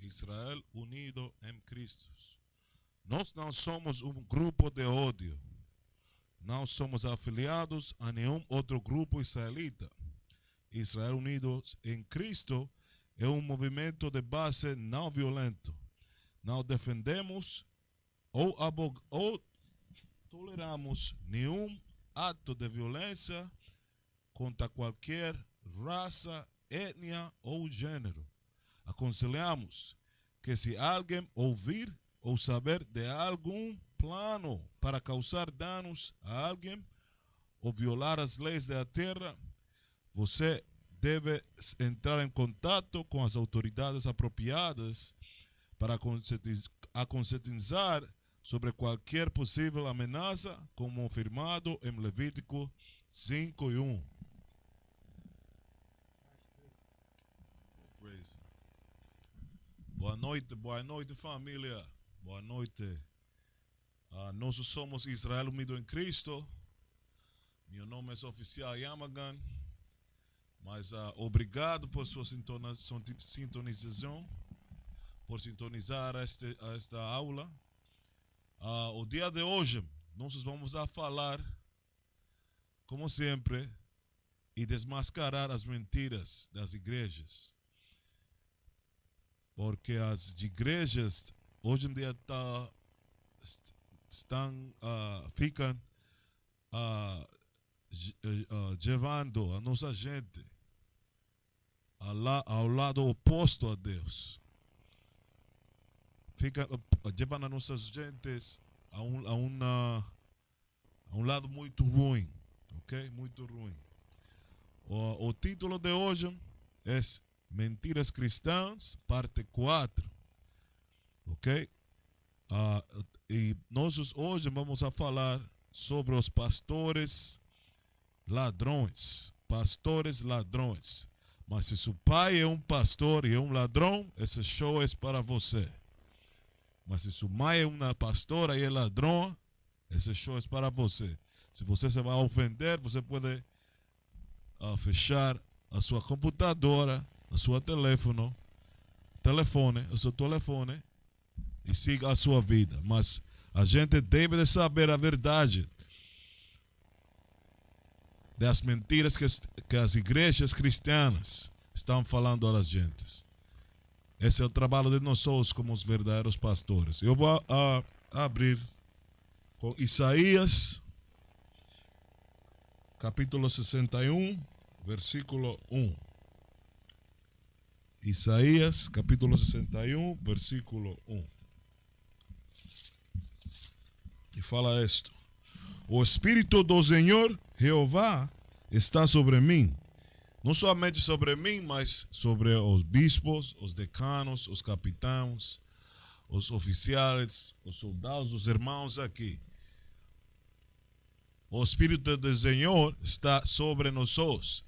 Israel unido em Cristo. Nós não somos um grupo de ódio. Não somos afiliados a nenhum outro grupo israelita. Israel unido em Cristo é um movimento de base não violento. Não defendemos ou toleramos nenhum ato de violência contra qualquer raça, etnia ou gênero. Aconselhamos que se alguém ouvir ou saber de algum plano para causar danos a alguém ou violar as leis da terra, você deve entrar em contato com as autoridades apropriadas para conscientizar sobre qualquer possível ameaça, como afirmado em Levítico 5:1. Boa noite família, boa noite. Nós somos Israel Unido em Cristo. Meu nome é oficial Yamagan, mas obrigado por sua sintonização, por sintonizar esta aula. O dia de hoje, nós vamos falar, como sempre, e desmascarar as mentiras das igrejas. Porque as igrejas, hoje em dia, ficam levando a nossa gente ao lado oposto a Deus. Fica levando a nossas gentes a um lado muito ruim, ok? Muito ruim. O título de hoje é Mentiras Cristãs, parte 4, ok? E nós hoje vamos falar sobre os pastores ladrões. Pastores ladrões. Mas se seu pai é um pastor e é um ladrão, esse show é para você. Mas se sua mãe é uma pastora e é ladrão, esse show é para você. Se você se vai ofender, você pode fechar a sua computadora, a sua telefone, o seu telefone e siga a sua vida. Mas a gente deve de saber a verdade das mentiras que as igrejas cristianas estão falando às gentes. Esse é o trabalho de nós como os verdadeiros pastores. Eu vou abrir com Isaías, capítulo 61, versículo 1. Isaías, capítulo 61, versículo 1. E fala isto: O Espírito do Senhor Jeová está sobre mim. Não somente sobre mim, mas sobre os bispos, os decanos, os capitães, os oficiais, os soldados, os irmãos aqui. O Espírito do Senhor está sobre nós.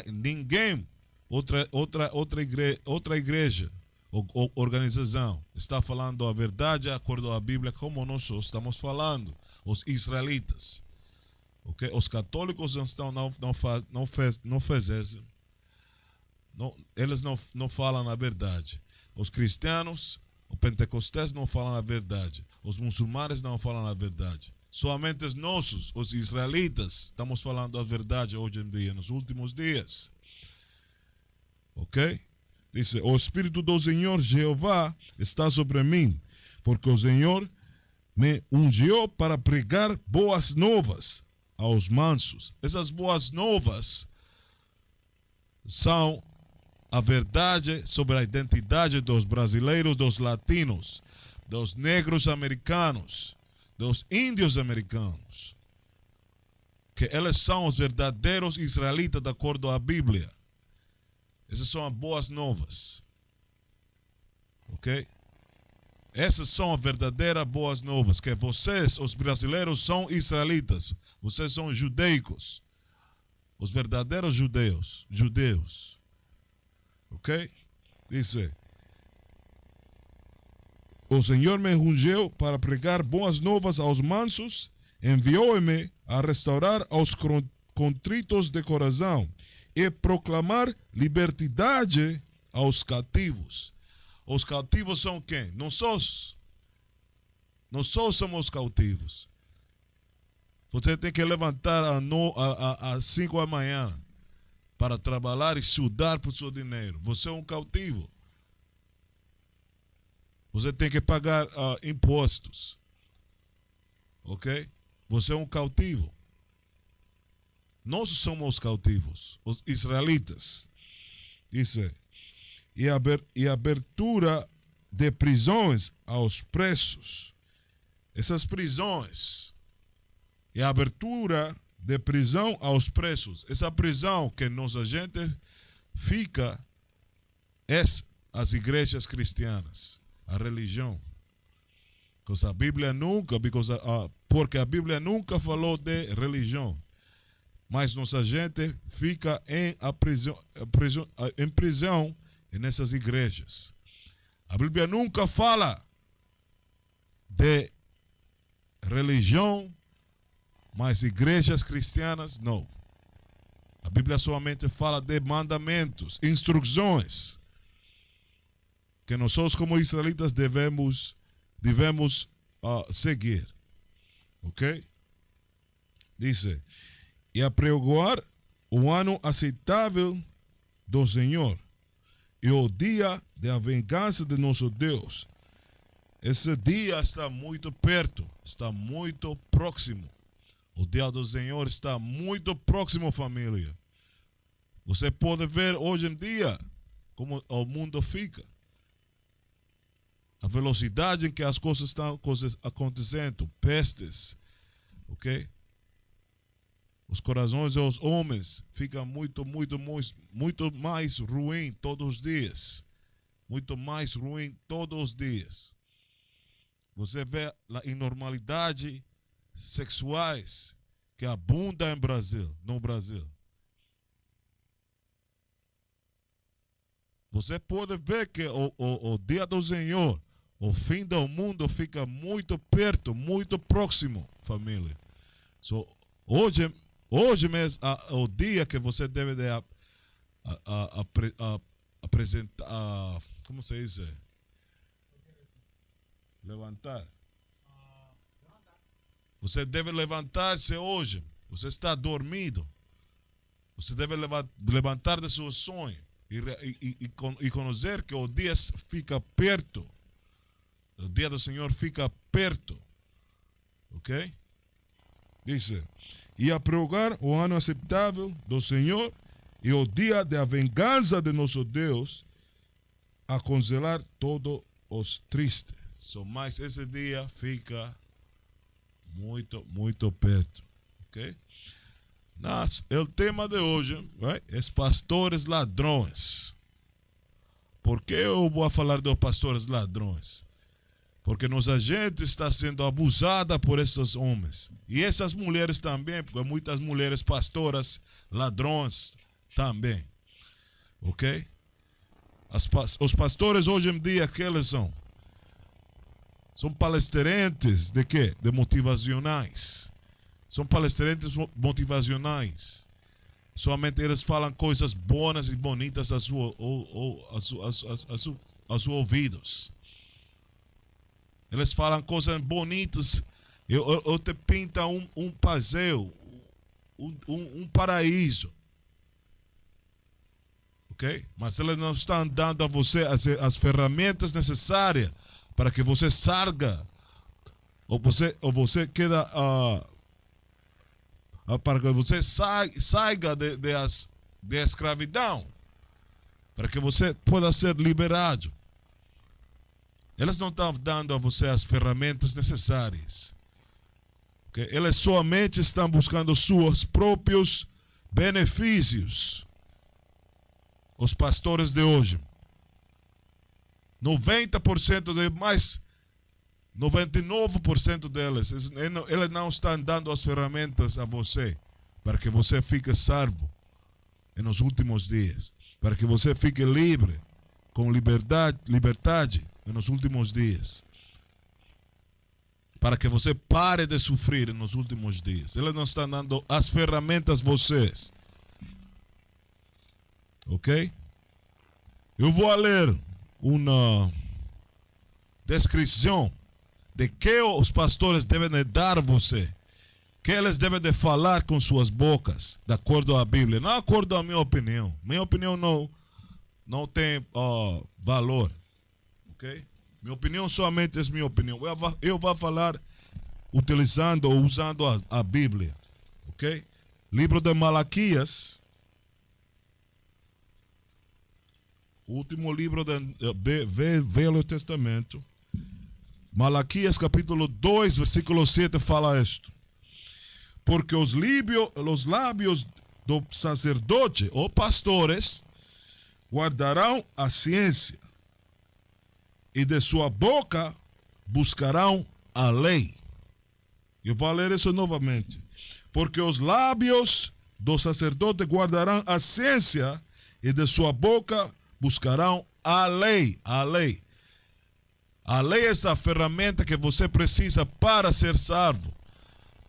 Ninguém, outra igreja ou organização está falando a verdade de acordo à Bíblia como nós estamos falando, os israelitas. Okay? Os católicos não fazem isso. Eles não falam a verdade. Os cristianos, os pentecostais não falam a verdade. Os muçulmanos não falam a verdade. Somente nós, os israelitas, estamos falando a verdade hoje em dia, nos últimos dias. Ok? Diz: O Espírito do Senhor Jeová está sobre mim, porque o Senhor me ungiu para pregar boas novas aos mansos. Essas boas novas são a verdade sobre a identidade dos brasileiros, dos latinos, dos negros americanos, dos índios americanos. Que eles são os verdadeiros israelitas de acordo à Bíblia. Essas são as boas novas. Ok? Essas são as verdadeiras boas novas, que vocês, os brasileiros, são israelitas. Vocês são judaicos. Os verdadeiros judeus. Ok? Diz: O Senhor me ungiu para pregar boas novas aos mansos, enviou-me a restaurar aos contritos de coração e proclamar liberdade aos cativos. Os cativos são quem? Nós somos cautivos. Você tem que levantar às 5 da manhã para trabalhar e estudar por seu dinheiro. Você é um cautivo. Você tem que pagar impostos. Ok? Você é um cautivo. Nós somos cautivos, os israelitas. Isso é. E abertura de prisões aos presos. Essas prisões. E a abertura de prisão aos presos. Essa prisão que nossa gente fica é as igrejas cristianas, a religião. Porque a Bíblia nunca falou de religião. Mas nossa gente fica em prisão nessas igrejas. A Bíblia nunca fala de religião, mas igrejas cristianas não. A Bíblia somente fala de mandamentos, instruções, que nós como israelitas devemos seguir. Ok? Diz: e apregoar o ano aceitável do Senhor e o dia da vingança de nosso Deus. Esse dia está muito perto, está muito próximo. O dia do Senhor está muito próximo, família. Você pode ver hoje em dia como o mundo fica. A velocidade em que as coisas estão acontecendo, pestes, ok? Os corações dos homens ficam muito mais ruim todos os dias. Muito mais ruim todos os dias. Você vê a inormalidade sexuais que abunda no Brasil. Você pode ver que o dia do Senhor, o fim do mundo fica muito perto, muito próximo, família. Hoje mesmo, o dia que você deve apresentar, como se diz? Levantar. Você deve levantar-se hoje. Você está dormindo. Você deve levantar de seu sonho e conhecer que o dia fica perto. O dia do Senhor fica perto. Ok? Diz: e apregoar o ano aceitável do Senhor e o dia da vingança de nosso Deus, a consolar todos os tristes. Mas esse dia fica muito perto. Ok? O tema de hoje é pastores ladrões. Por que eu vou falar dos pastores ladrões? Porque nossa gente está sendo abusada por esses homens. E essas mulheres também, porque muitas mulheres pastoras ladrões também. Ok? Os pastores hoje em dia, que eles são? São palestrantes de quê? De motivacionais. São palestrantes motivacionais. Somente eles falam coisas boas e bonitas aos seus ouvidos. Eles falam coisas bonitas. Eu te pinta um passeio, um paraíso. Ok? Mas eles não estão dando a você as ferramentas necessárias para que você salga, ou você queda, para que você saia de escravidão, para que você possa ser liberado. Eles não estão dando a você as ferramentas necessárias. Okay? Eles somente estão buscando seus próprios benefícios. Os pastores de hoje. 90% de mais, 99% deles, eles não estão dando as ferramentas a você para que você fique salvo nos últimos dias, para que você fique livre, com liberdade nos últimos dias, para que você pare de sofrer nos últimos dias. Eles não estão dando as ferramentas a vocês. Ok? Eu vou ler uma descrição de que os pastores devem dar a você, que eles devem de falar com suas bocas, de acordo à Bíblia, não de acordo à minha opinião. Minha opinião não tem valor, ok? Minha opinião somente é minha opinião. Eu vou falar utilizando ou usando a Bíblia, ok? Livro de Malaquias, o último livro do Velho Testamento. Malaquias capítulo 2, versículo 7 fala isto. Porque os lábios do sacerdote ou pastores guardarão a ciência, e de sua boca buscarão a lei. Eu vou ler isso novamente. Porque os lábios do sacerdote guardarão a ciência, e de sua boca buscarão a lei. A lei. A lei é essa ferramenta que você precisa para ser salvo.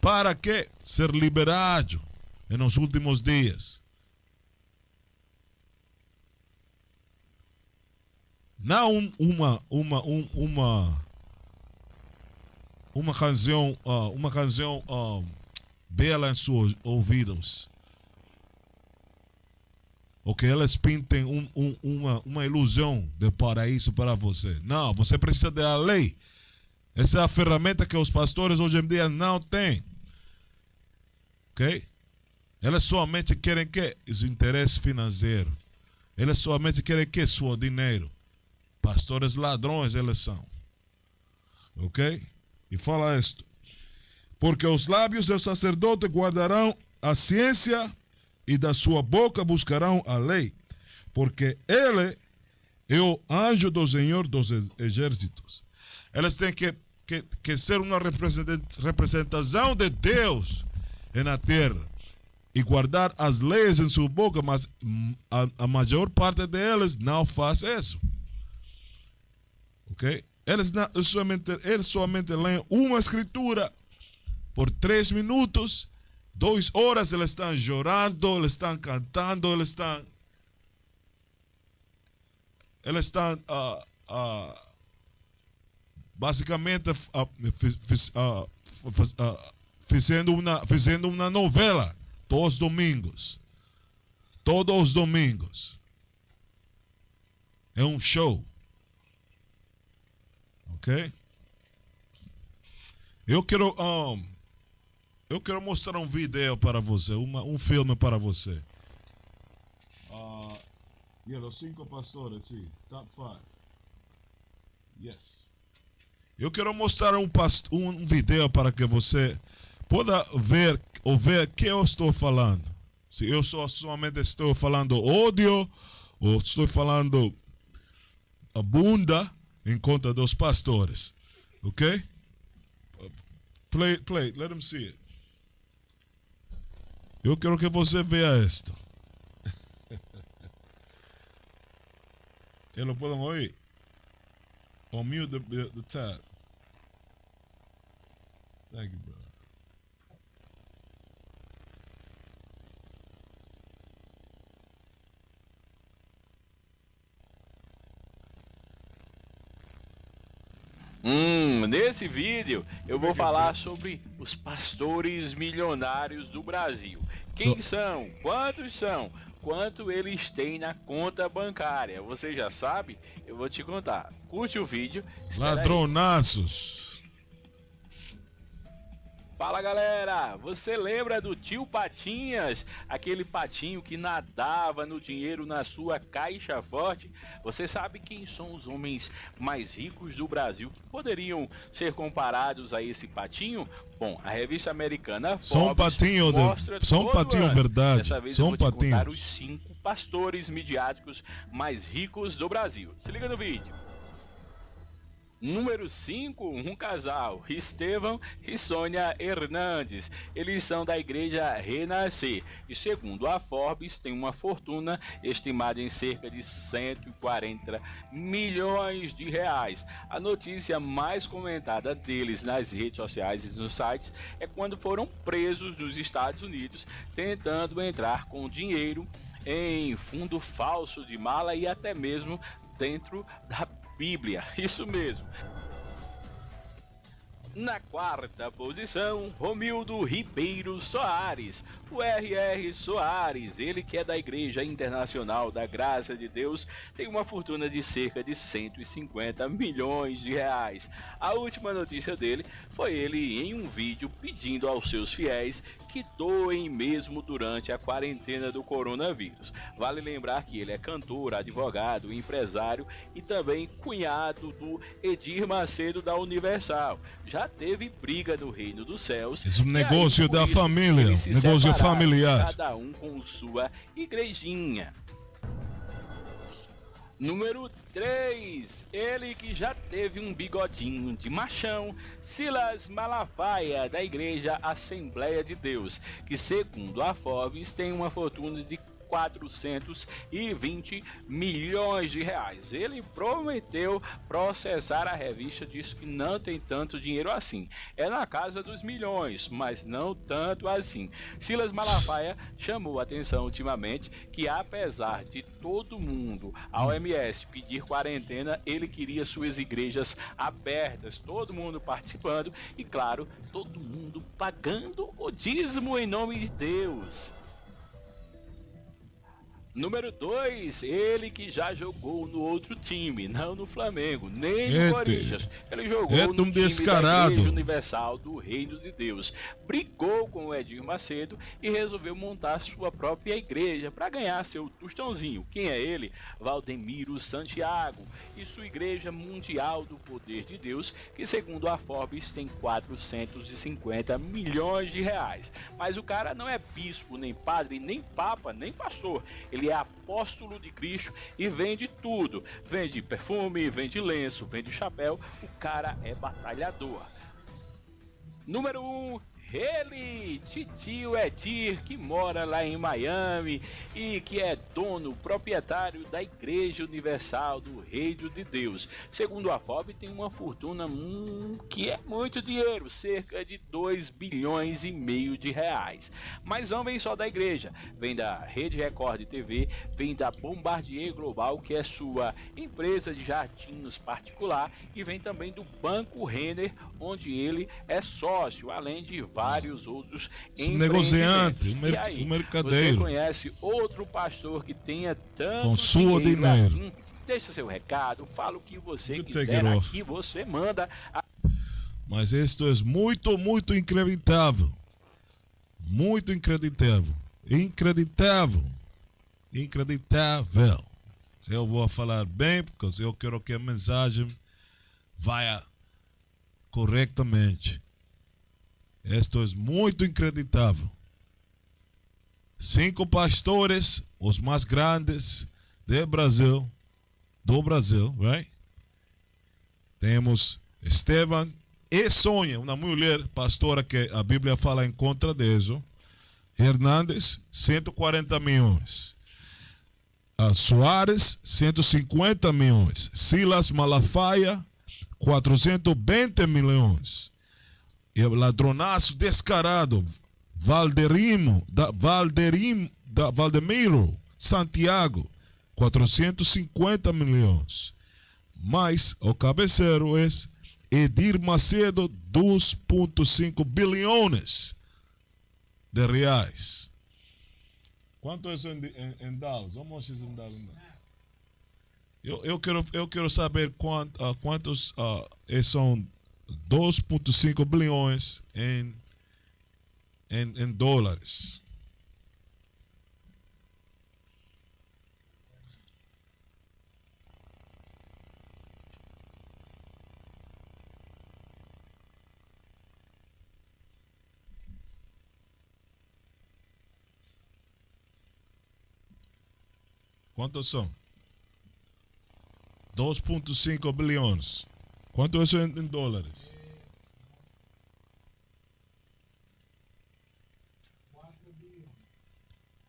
Para que? Ser liberado nos últimos dias. Não uma canção bela em seus ouvidos. Ou que elas pintem uma ilusão de paraíso para você. Não, você precisa da lei. Essa é a ferramenta que os pastores hoje em dia não têm. Ok? Eles somente querem que os interesses financeiros. Eles somente querem que seu dinheiro. Pastores ladrões eles são. Ok? E fala isto. Porque os lábios do sacerdote guardarão a ciência, e da sua boca buscarão a lei, porque ele é o anjo do Senhor dos exércitos. Eles têm que ser uma representação de Deus na terra e guardar as leis em sua boca, mas a maior parte deles não faz isso. Ok? Eles somente leem uma escritura por 3 minutos. 2 horas eles estão chorando, eles estão cantando, eles estão basicamente fazendo uma novela todos os domingos. Todos os domingos. É um show. Ok? Eu quero mostrar um vídeo para você, um filme para você. Os 5 pastores, sim, top 5. Yes. Eu quero mostrar um vídeo para que você possa ver o que eu estou falando. Se eu somente estou falando ódio, ou estou falando a bunda em conta dos pastores. Ok? Play, let them see it. Eu quero que você veja isto. Eles podem ouvir. On mute the tab. Thank you, bro. Nesse vídeo eu vou falar sobre os pastores milionários do Brasil. Quem são? Quantos são? Quanto eles têm na conta bancária? Você já sabe? Eu vou te contar. Curte o vídeo. Ladronaços. Fala galera, você lembra do tio Patinhas? Aquele patinho que nadava no dinheiro na sua caixa forte? Você sabe quem são os homens mais ricos do Brasil que poderiam ser comparados a esse patinho? Bom, a revista americana Forbes mostra só um patinho ano. verdade. Dessa vez Só eu um vou te patinho. contar os 5 pastores midiáticos mais ricos do Brasil. Se liga no vídeo. Número 5, um casal, Estevão e Sônia Hernandes. Eles são da igreja Renascer e, segundo a Forbes, tem uma fortuna estimada em cerca de 140 milhões de reais. A notícia mais comentada deles nas redes sociais e nos sites é quando foram presos nos Estados Unidos tentando entrar com dinheiro em fundo falso de mala e até mesmo dentro da Bíblia. Isso mesmo. Na quarta posição, Romildo Ribeiro Soares, o R.R. Soares, ele que é da Igreja Internacional da Graça de Deus, tem uma fortuna de cerca de 150 milhões de reais. A última notícia dele foi ele em um vídeo pedindo aos seus fiéis que doem mesmo durante a quarentena do coronavírus. Vale lembrar que ele é cantor, advogado, empresário e também cunhado do Edir Macedo da Universal. Já teve briga no reino dos céus. É um negócio da família, negócio familiar. Cada um com sua igrejinha. Número 3, ele que já teve um bigodinho de machão, Silas Malafaia, da Igreja Assembleia de Deus, que segundo a Forbes tem uma fortuna de 420 milhões de reais. Ele prometeu processar a revista, disse que não tem tanto dinheiro assim. É na casa dos milhões, mas não tanto assim. Silas Malafaia chamou a atenção ultimamente que, apesar de todo mundo, a OMS pedir quarentena, ele queria suas igrejas abertas, todo mundo participando e, claro, todo mundo pagando o dízimo em nome de Deus. Número 2, ele que já jogou no outro time, não no Flamengo, nem no Corinthians. Ele jogou no time da Igreja Universal do Reino de Deus. Brigou com o Edir Macedo e resolveu montar sua própria igreja para ganhar seu tostãozinho. Quem é ele? Valdemiro Santiago e sua Igreja Mundial do Poder de Deus, que segundo a Forbes tem 450 milhões de reais. Mas o cara não é bispo, nem padre, nem papa, nem pastor. Ele é apóstolo de Cristo e vende tudo. Vende perfume, vende lenço, vende chapéu. O cara é batalhador. Número 1, ele, Titio Edir, que mora lá em Miami e que é dono, proprietário da Igreja Universal do Reino de Deus. Segundo a Forbes, tem uma fortuna que é muito dinheiro, cerca de 2 bilhões e meio de reais. Mas não vem só da igreja, vem da Rede Record TV, vem da Bombardier Global, que é sua empresa de jardinos particular, e vem também do Banco Renner, onde ele é sócio, além de vários outros negociante, e aí, mercadeiro. Você conhece outro pastor que tenha tanto com sua dinheiro assim? Deixa seu recado, fala o que você quiser, aqui você manda. Mas isto é muito, muito inacreditável. Muito inacreditável. Inacreditável. Inacreditável. Eu vou falar bem, porque eu quero que a mensagem vá corretamente. Isto é muito inacreditável. 5 pastores, os mais grandes do Brasil, right? Temos Esteban e Sônia, uma mulher pastora que a Bíblia fala em contra disso. Hernandes, 140 milhões. Soares, 150 milhões. Silas Malafaia, 420 milhões. E o ladronaço descarado, Valdemiro Santiago, 450 milhões. Mas o cabeceiro é Edir Macedo, 2,5 bilhões de reais. Quanto é isso em dólares? Vamos em dólares. Eu quero saber quantos são 2,5 bilhões em dólares. Quantos são? 2,5 bilhões. Quanto é isso em dólares?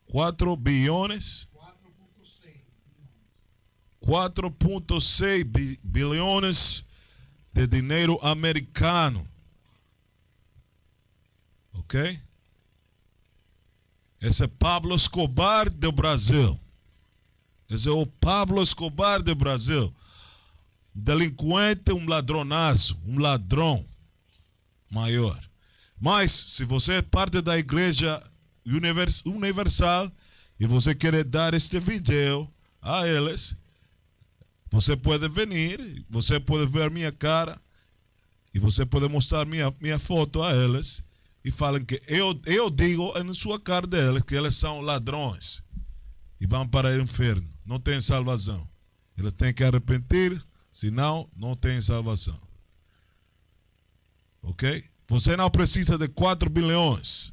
4 bilhões. 4,6 bilhões de dinheiro americano. Ok? Esse é Pablo Escobar do Brasil. Esse é o Pablo Escobar do Brasil. Delinquente, ladronaço, ladrão maior. Mas, se você é parte da igreja universal e você quer dar este vídeo a eles, você pode vir, você pode ver minha cara e você pode mostrar minha foto a eles e falam que eu digo na sua cara deles que eles são ladrões e vão para o inferno. Não tem salvação. Eles têm que arrepender, senão não tem salvação. Ok? Você não precisa de 4 bilhões.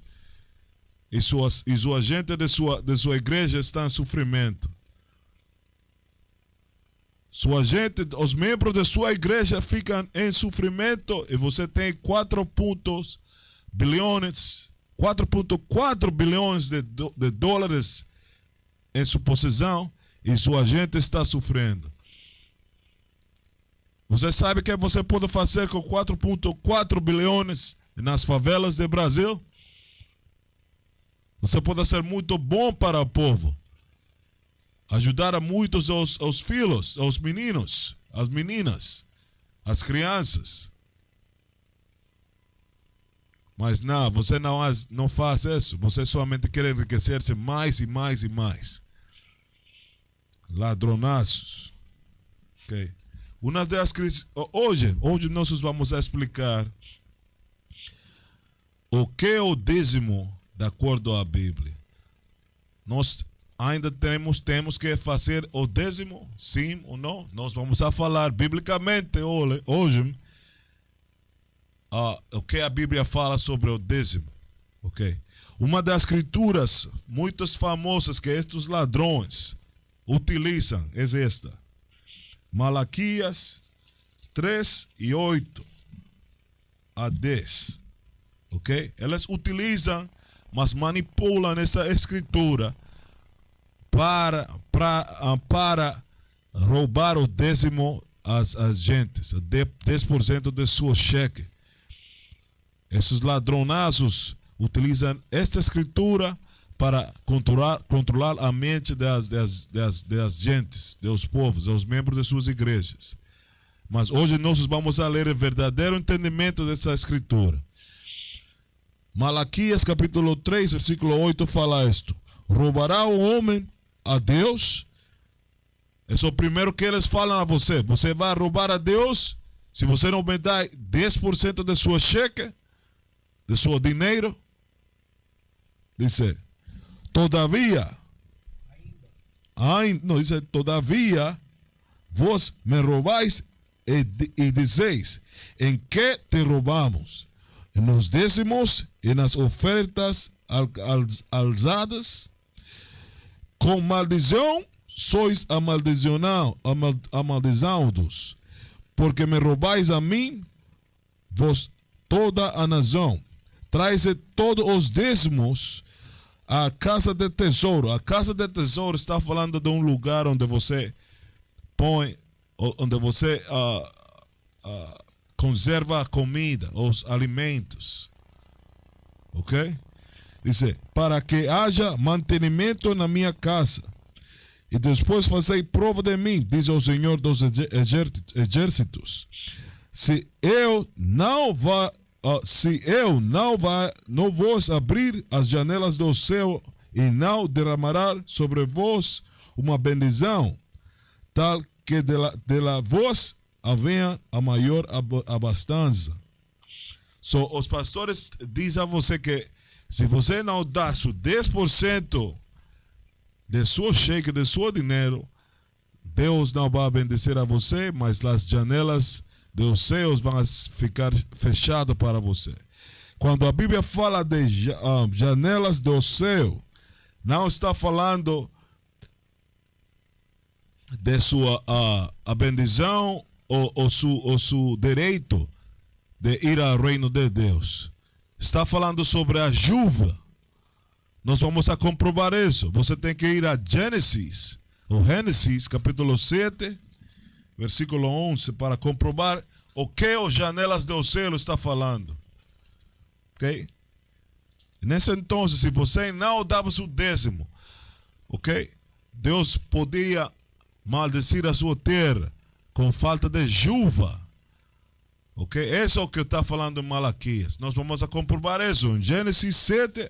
E sua gente de sua igreja está em sofrimento. Sua gente, os membros de sua igreja ficam em sofrimento e você tem 4,4 bilhões de dólares em sua possessão e sua gente está sofrendo. Você sabe o que você pode fazer com 4,4 bilhões nas favelas do Brasil? Você pode ser muito bom para o povo. Ajudar a muitos os filhos, os meninos, as meninas, as crianças. Mas não, você não faz isso. Você somente quer enriquecer-se mais e mais e mais. Ladronaços. Ok. Uma das hoje nós vamos explicar o que é o dízimo de acordo à Bíblia. Nós ainda temos que fazer o dízimo, sim ou não? Nós vamos a falar biblicamente hoje o que a Bíblia fala sobre o dízimo. Ok? Uma das escrituras muito famosas que estes ladrões utilizam é esta. Malaquias 3:8 a 10. Ok? Elas utilizam, mas manipulam essa escritura para roubar o dízimo às gentes, 10% de seu cheque. Esses ladronazos utilizam esta escritura para controlar a mente das gentes, dos povos, dos membros de suas igrejas. Mas hoje nós vamos a ler o verdadeiro entendimento dessa escritura. Malaquias capítulo 3, versículo 8 fala isto. Roubará o homem a Deus? Esse é o primeiro que eles falam a você. Você vai roubar a Deus se você não me dá 10% de sua cheque, de seu dinheiro? Dice, todavia, vos me roubáis e dizeis, em que te roubamos? Nos dízimos e nas ofertas alzadas? Com maldição sois amaldiçoados, porque me roubais a mim, vos toda a nação. Traze todos os dízimos à casa de tesouro. A casa de tesouro está falando de um lugar onde você põe, onde você conserva a comida, os alimentos. Ok? Diz, para que haja mantenimento na minha casa. E depois fazei prova de mim, diz o Senhor dos exércitos. Se eu não vos abrir as janelas do céu e não derramar sobre vós uma bendição, tal que dela vos havenha a maior abastança. Os pastores dizem a você que se você não dá 10% de seu cheque, de seu dinheiro, Deus não vai bendizer a você, mas as janelas dos céus vão ficar fechadas para você. Quando a Bíblia fala de janelas do céu, não está falando de sua a bendição ou seu direito de ir ao reino de Deus. Está falando sobre a chuva. Nós vamos a comprovar isso. Você tem que ir a Gênesis capítulo 7, versículo 11, para comprovar o que as janelas do céu está falando. Ok? Nesse entonces, se você não dava seu dízimo, ok? Deus podia maldecir a sua terra com falta de chuva. Ok? Isso é o que está falando em Malaquias. Nós vamos a comprovar isso em Gênesis 7,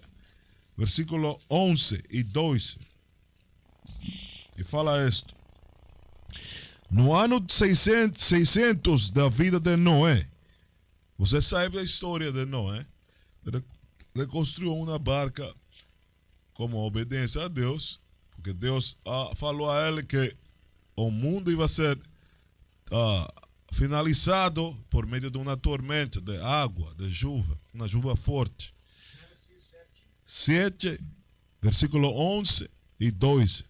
versículo 11 e 12. E fala isto. No ano 600 da vida de Noé, você sabe a história de Noé? Ele construiu uma barca como obediência a Deus, porque Deus falou a ele que o mundo ia ser finalizado por meio de uma tormenta de água, de chuva, uma chuva forte. 7, versículo 11 e 12.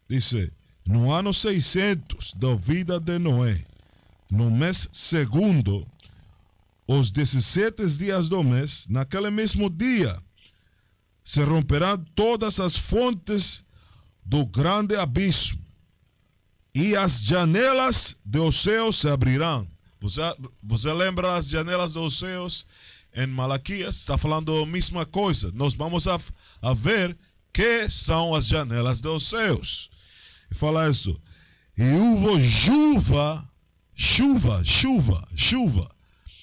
Diz: no ano 600 da vida de Noé, no mês segundo, os 17 dias do mês, naquele mesmo dia, se romperão todas as fontes do grande abismo, e as janelas dos céus se abrirão. Você lembra as janelas dos céus em Malaquias? Está falando a mesma coisa. Nós vamos a ver que são as janelas dos céus. E fala isso. E houve chuva.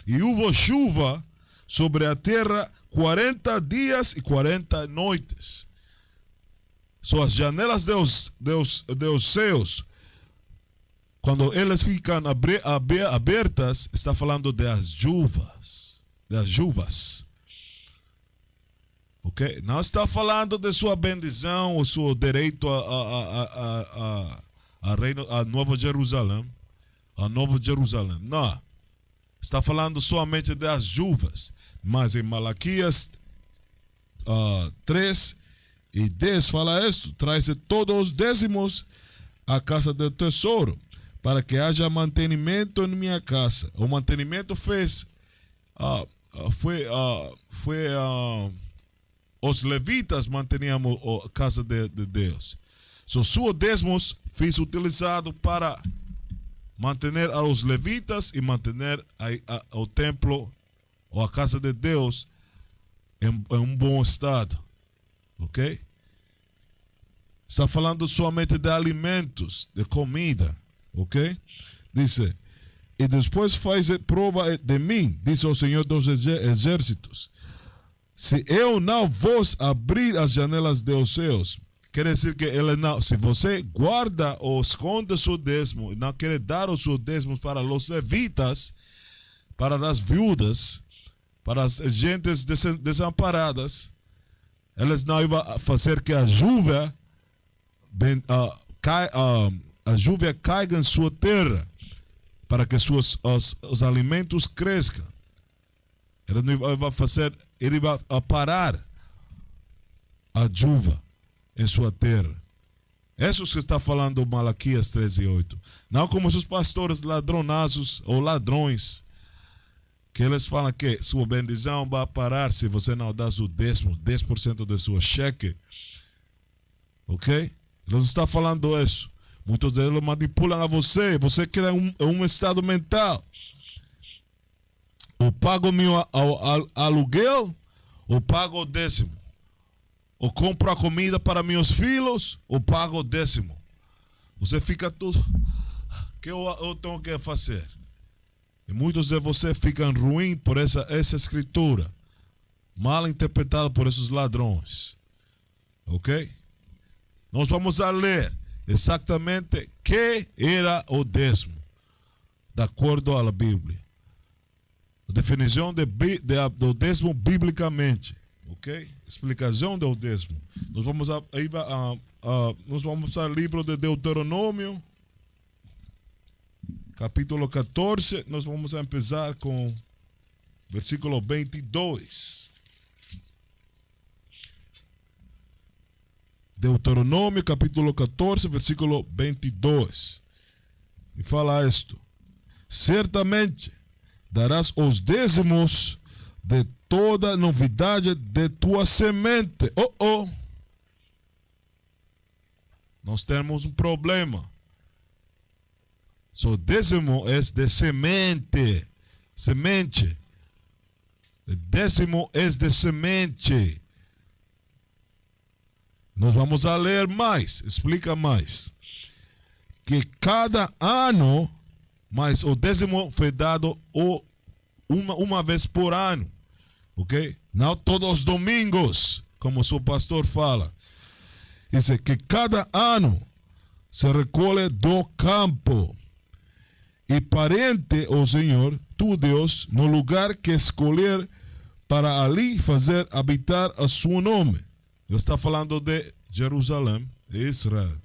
E houve chuva sobre a terra 40 dias e 40 noites. São as janelas dos céus. Quando elas ficam abertas, está falando das chuvas. Ok? Não está falando de sua bendição, o seu direito a Nova Jerusalém. A Nova Jerusalém. Não. Está falando somente das chuvas. Mas em Malaquias 3 e 10 fala isso. Traz todos os dízimos à casa do tesouro, para que haja mantenimento em minha casa. O mantenimento foi os levitas mantinham a casa de Deus. So, seus dízimos foi utilizado para manter os levitas e manter o templo ou a casa de Deus em bom estado. Ok? Está falando somente de alimentos, de comida. Ok? Dice, e depois faz prova de mim, diz o Senhor dos Exércitos, se eu não vos abrir as janelas dos céus. Quer dizer que ele não, se você guarda ou esconde o seu dízimo e não quer dar o seu dízimo para os levitas, para as viúvas, para as gentes desamparadas, eles não vão fazer que a chuva caiga em sua terra, para que os alimentos cresçam. Ele não vai fazer, ele vai parar a chuva em sua terra. Isso que está falando Malaquias 13:8. Não como os pastores ladronazos ou ladrões, que eles falam que sua bendição vai parar se você não dá o 10% de sua cheque. Ok? Eles não estão falando isso. Muitos deles manipulam a você. Você quer um estado mental. Ou pago meu aluguel, ou pago o décimo. Ou compro a comida para meus filhos, ou pago o décimo. Você fica tudo. O que eu tenho que fazer? E muitos de vocês ficam ruins por essa escritura. Mal interpretada por esses ladrões. Ok? Nós vamos a ler exatamente que era o dízimo, de acordo à Bíblia. A definição do dízimo biblicamente. Ok? Explicação do dízimo. Nós vamos ao livro de Deuteronômio, capítulo 14. Nós vamos começar com versículo 22. Deuteronômio, capítulo 14, versículo 22. E fala isto: certamente darás os dízimos de toda novidade de tua semente. Nós temos um problema. O dízimo é de semente. Semente. El décimo es de semente. Nós vamos a ler mais, explica mais. Que cada ano, mas o décimo foi dado uma vez por ano, ok? Não todos os domingos, como o seu pastor fala. Diz que cada ano se recolhe do campo e parente o Senhor, tu Deus, no lugar que escolher para ali fazer habitar a seu nome. Ele está falando de Jerusalém, de Israel.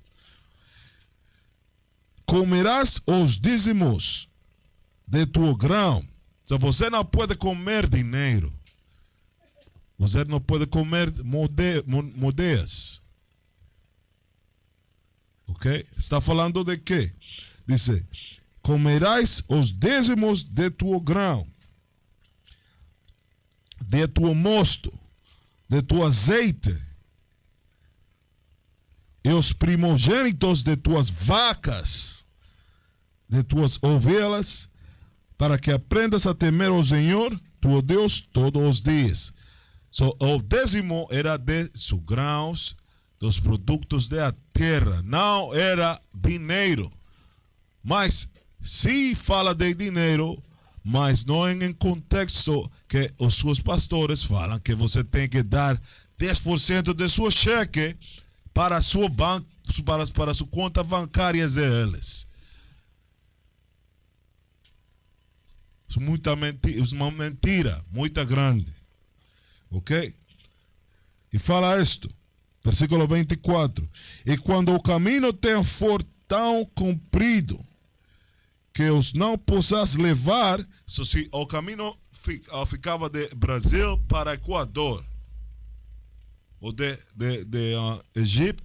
Comerás os dízimos de tu grão. Então você não pode comer dinheiro. Você não pode comer moedas. Ok? Está falando de quê? Diz: comerás os dízimos de tu grão, de tu mosto, de tu azeite, e os primogênitos de tuas vacas, de tuas ovelhas, para que aprendas a temer o Senhor, tu Deus, todos os dias. O décimo era de seus grãos, dos produtos da terra, não era dinheiro. Mas se fala de dinheiro, mas não em contexto que os seus pastores falam que você tem que dar 10% de seu cheque para a sua banca, para a sua conta bancária deles. Isso é uma mentira muito grande. Ok? E fala isto, versículo 24. E quando o caminho te for tão comprido que os não possas levar, se o caminho ficava de Brasil para Equador, ou de Egito,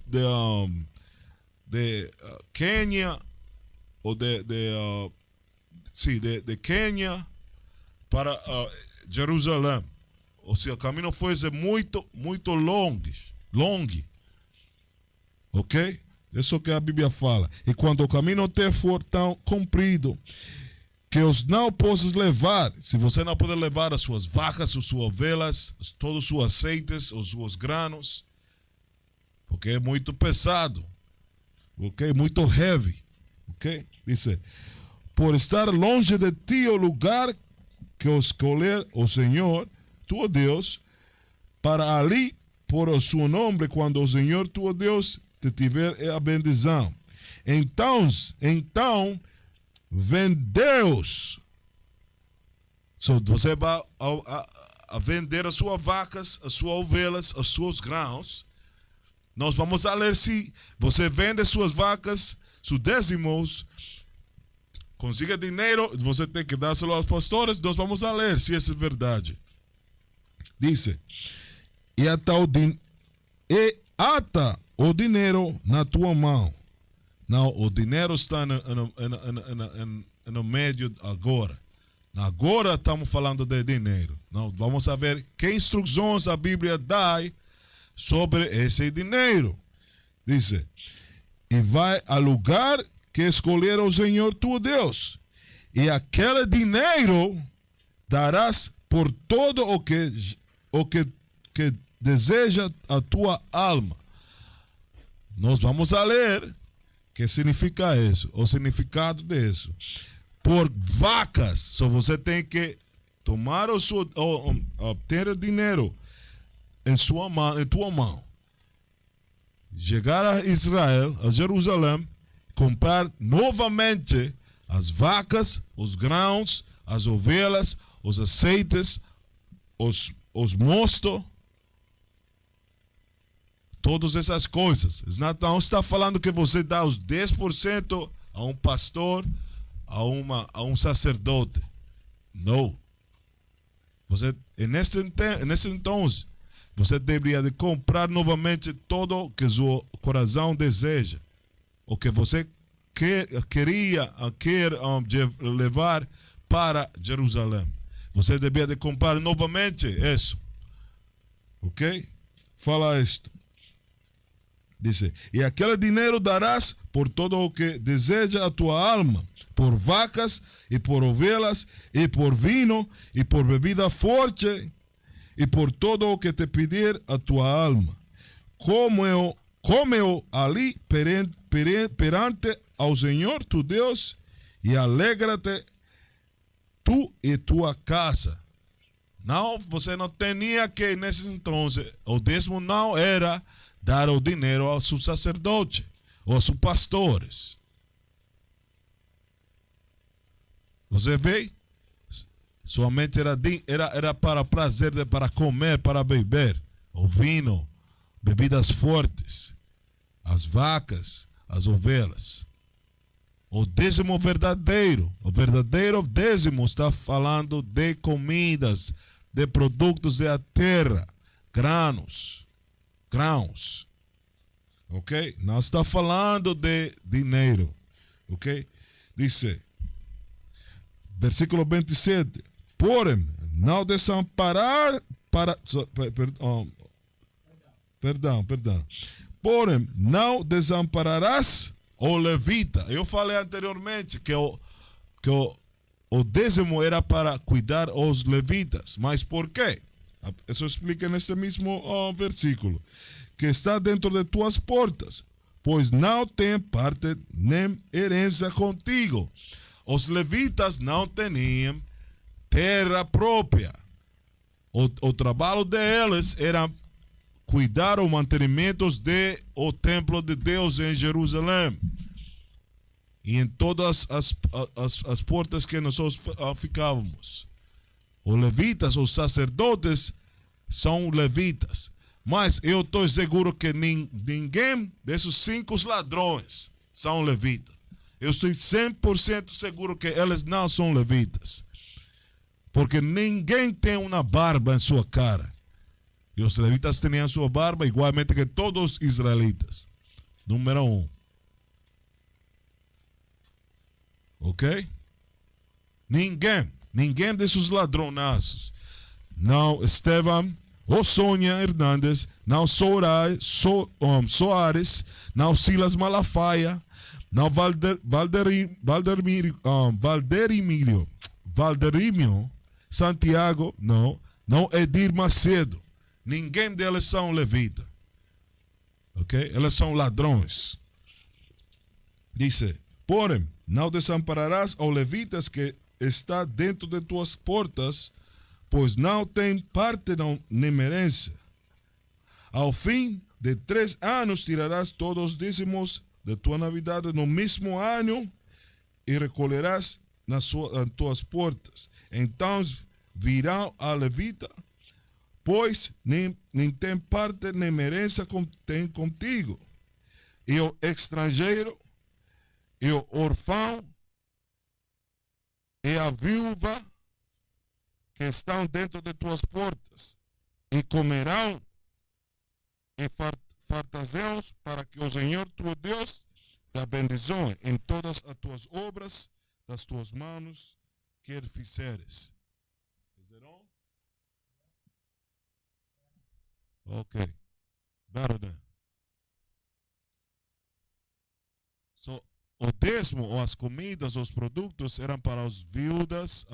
de Quênia, ou de Quênia para Jerusalém. Ou se o caminho fosse muito longo. Ok? Isso que a Bíblia fala. E quando o caminho te for tão comprido que os não possas levar, se você não puder levar as suas vacas, as suas ovelhas, todos os seus aceites, os seus grãos, porque é muito pesado, ok? Muito heavy, ok? Diz: por estar longe de ti o lugar que escolher o Senhor, tu Deus, para ali por o seu nome, quando o Senhor, tu Deus, te tiver a bendição. Então, vendeus. Você vai a vender as suas vacas, as suas ovelhas, os seus grãos. Nós vamos a ler se você vende suas vacas, seus décimos, consiga dinheiro, você tem que dar aos pastores. Nós vamos a ler se isso é verdade. Diz: e ata o dinheiro na tua mão. Não, o dinheiro está no meio agora. Agora estamos falando de dinheiro. Não, vamos ver que instruções a Bíblia dá sobre esse dinheiro. Diz: e vai ao lugar que escolher o Senhor tu Deus, e aquele dinheiro darás por todo o que deseja a tua alma. Nós vamos a ler o que significa isso, o significado disso. Por vacas, só você tem que tomar obter dinheiro em tua mão. Chegar a Israel, a Jerusalém, comprar novamente as vacas, os grãos, as ovelhas, os aceites, os mostos, todas essas coisas. Não está falando que você dá os 10% a um pastor, a um sacerdote. Não. Você, nesse então, você deveria de comprar novamente todo o que seu coração deseja. O que você quer levar para Jerusalém. Você deveria de comprar novamente isso. Ok? Fala isto. Dice, y aquel dinero darás por todo lo que deseja a tu alma, por vacas y por ovejas y por vino y por bebida fuerte y por todo lo que te pidier a tu alma. Come-o ali perante ao Senhor tu Deus e alegra-te tu e tua casa. Não, você não tinha que, nesse entonces, o dízimo não era dar o dinheiro aos seus sacerdotes ou aos seus pastores. Você vê? Somente era para prazer, para comer, para beber. O vinho, bebidas fortes, as vacas, as ovelhas. O dízimo verdadeiro, o verdadeiro dízimo está falando de comidas, de produtos da terra, grãos. Ok? Não está falando de dinheiro. Ok? Dice, versículo 27. Porém, não desamparar para... Perdão. Porém, não desampararás o levita. Eu falei anteriormente que o dízimo era para cuidar os levitas. Mas por quê? Isso explica neste mesmo versículo. Que está dentro de tuas portas, pois não tem parte nem herança contigo. Os levitas não tinham terra própria. O trabalho deles era cuidar o mantenimento do templo de Deus em Jerusalém. E em todas as portas que nós ficávamos. Os levitas, os sacerdotes, são levitas. Mas eu estou seguro que ninguém desses 5 ladrões são levitas. Eu estou 100% seguro que eles não são levitas. Porque ninguém tem uma barba em sua cara. E os levitas tinham sua barba igualmente que todos os israelitas. Número 1. Ok? Ninguém desses ladronazos. Não Estevam, ou Sônia Hernandes, não Soares, não Silas Malafaia, não Valderimiro, Santiago, não Edir Macedo. Ninguém deles são levita. Ok? Eles são ladrões. Dice, porém, não desampararás aos levitas que está dentro de tuas portas, pois não tem parte nem herança. Ao fim de 3 anos tirarás todos os dízimos de tua navidade no mesmo ano e recolherás nas tuas portas. Então virá a levita, pois nem tem parte nem herança tem contigo. E o estrangeiro, e o órfão, e a viúva que estão dentro de tuas portas, e comerão e fartazeus para que o Senhor teu Deus te abençoe em todas as tuas obras das tuas mãos que fizeres. Ok. Better than. So, o dízimo, ou as comidas, os produtos eram para as viúvas,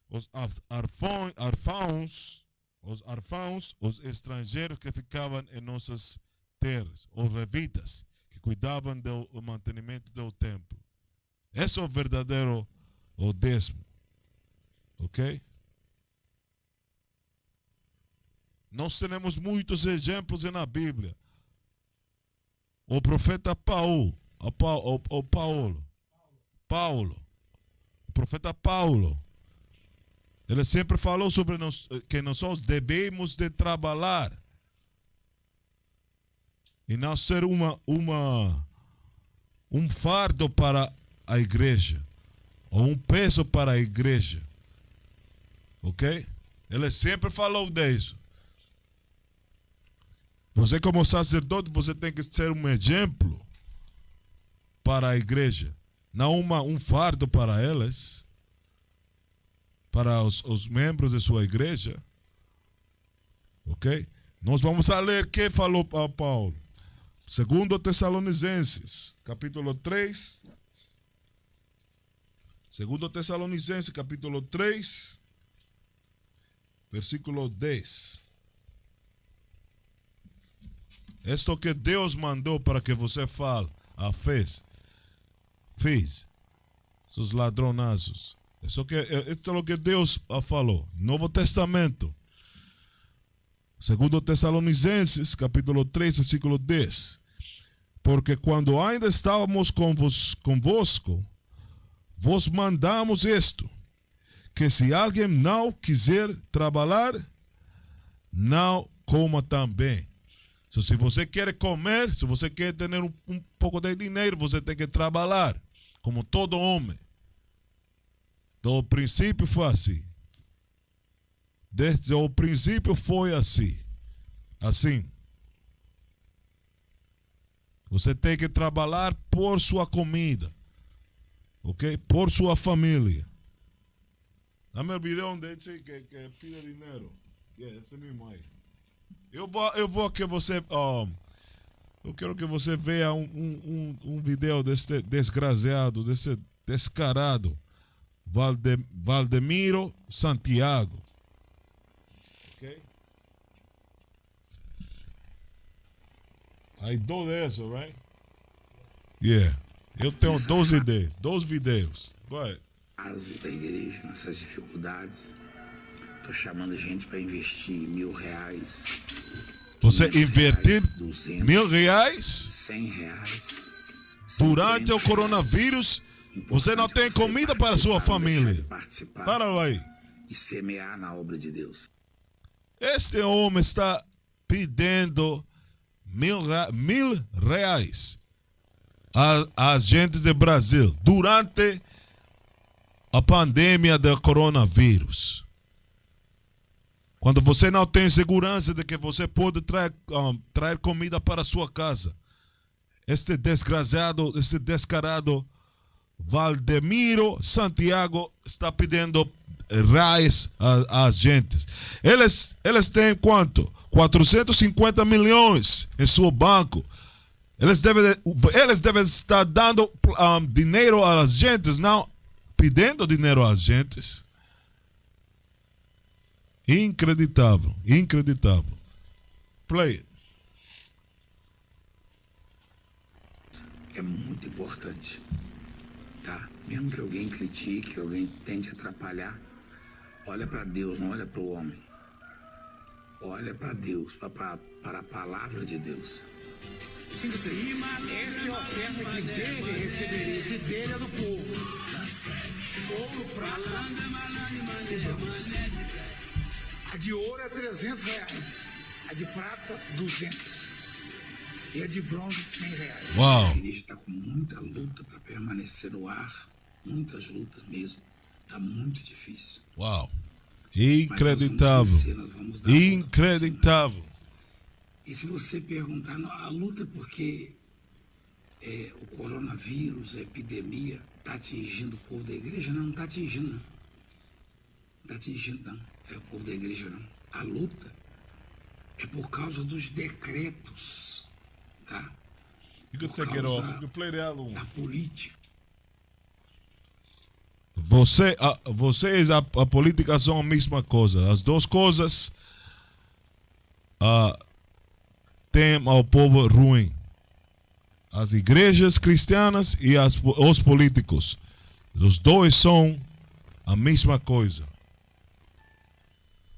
os arfãos, os estrangeiros que ficavam em nossas terras, os levitas, que cuidavam do mantenimento do templo. Esse é o verdadeiro dízimo. Ok? Nós temos muitos exemplos na Bíblia. O profeta Paulo, o profeta Paulo, ele sempre falou sobre que nós devemos de trabalhar e não ser um fardo para a igreja ou um peso para a igreja. Ok? Ele sempre falou disso. Você como sacerdote, você tem que ser um exemplo para a igreja. Não um fardo para elas, para os membros de sua igreja. Ok? Nós vamos a ler o que falou Paulo. Segundo Tessalonicenses, capítulo 3. Segundo Tessalonicenses, capítulo 3, versículo 10. Esto que Deus mandou para que você fale, fez, seus ladronazos. Esto é o que Deus falou. Novo Testamento. Segundo Tessalonicenses, capítulo 3, versículo 10. Porque quando ainda estávamos convosco, vos mandamos isto, que se alguém não quiser trabalhar, não coma também. So, se você quer comer, se você quer ter um pouco de dinheiro, você tem que trabalhar, como todo homem. Então, o princípio foi assim. Desde o princípio foi assim. Assim. Você tem que trabalhar por sua comida. Ok? Por sua família. Dá-me o vídeo onde diz que pide dinheiro. Esse mesmo aí. Eu vou que você. Eu quero que você veja um vídeo desse desgraçado, desse descarado. Valdemiro Santiago. Ok? I do this, right? Yeah. Eu tenho 12 vídeos. Vai. Da igreja, nessas dificuldades. Tô chamando gente para investir R$1.000. Você invertir R$200, R$1.000 R$100. durante o coronavírus? Você não tem comida para sua família. Para aí. E semear na obra de Deus. Este homem está pedindo R$1.000 às gentes do Brasil durante a pandemia do coronavírus. Quando você não tem segurança de que você pode trazer comida para sua casa. Este desgraçado, este descarado Valdemiro Santiago está pedindo reais às gentes. Eles têm quanto? 450 milhões em seu banco. Eles devem estar dando dinheiro às gentes, não pedindo dinheiro às gentes. Inacreditável, inacreditável. Play it. É muito importante, tá? Mesmo que alguém critique, que alguém tente atrapalhar, olha para Deus, não olha para o homem. Olha para Deus, para a palavra de Deus. Essa é a oferta que dele receberia. Esse dele é do povo. Ouro, prata e bronze. A de ouro é R$300. A de prata, 200. E a de bronze, R$100. Uau. A igreja está com muita luta para permanecer no ar. Muitas lutas mesmo. Está muito difícil. Uau. Inacreditável. Inacreditável. E se você perguntar, a luta é porque o coronavírus, a epidemia, está atingindo o povo da igreja? Não, não está atingindo, não. Não está atingindo, não. É o povo da igreja, não. A luta é por causa dos decretos, tá? You can take it off. You can play the other one. Da política. Vocês, a política são a mesma coisa. As duas coisas têm ao povo ruim. As igrejas cristianas e os políticos. Os dois são a mesma coisa.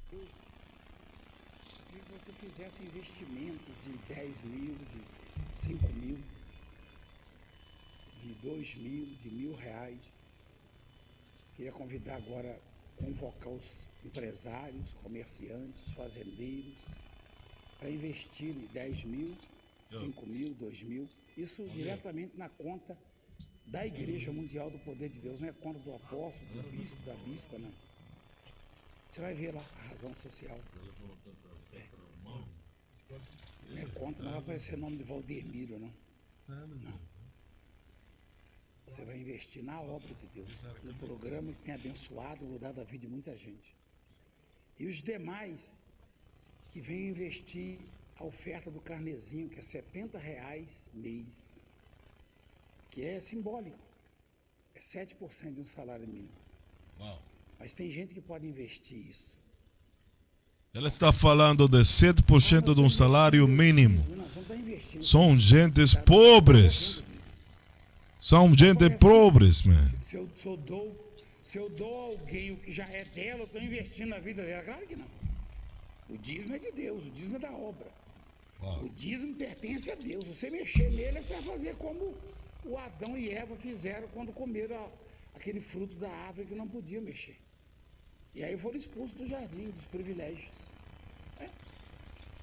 Se você fizesse investimentos de 10 mil, de 5 mil, de 2 mil, de R$1.000, queria convidar agora, convocar os empresários, comerciantes, fazendeiros, para investirem 10 mil, 5 mil, 2 mil, isso diretamente na conta da Igreja Mundial do Poder de Deus, não é conta do apóstolo, do bispo, da bispa, não. Você vai ver lá a razão social. Não é conta, não vai aparecer o nome de Valdemiro, não. Não. Você vai investir na obra de Deus, no programa que tem abençoado, mudado a vida de muita gente. E os demais que vêm investir a oferta do carnezinho, que é R$70 mês, que é simbólico. É 7% de um salário mínimo. Uau. Mas tem gente que pode investir isso. Ela está falando de 7% de um salário mínimo. Não, você não está investindo. São gentes pobres. São gente pobres, man. Se eu dou a alguém o que já é dela, eu estou investindo na vida dela. Claro que não. O dízimo é de Deus, o dízimo é da obra. O dízimo pertence a Deus. Se você mexer nele, você vai fazer como o Adão e Eva fizeram quando comeram aquele fruto da árvore que não podia mexer. E aí foram expulsos do jardim, dos privilégios.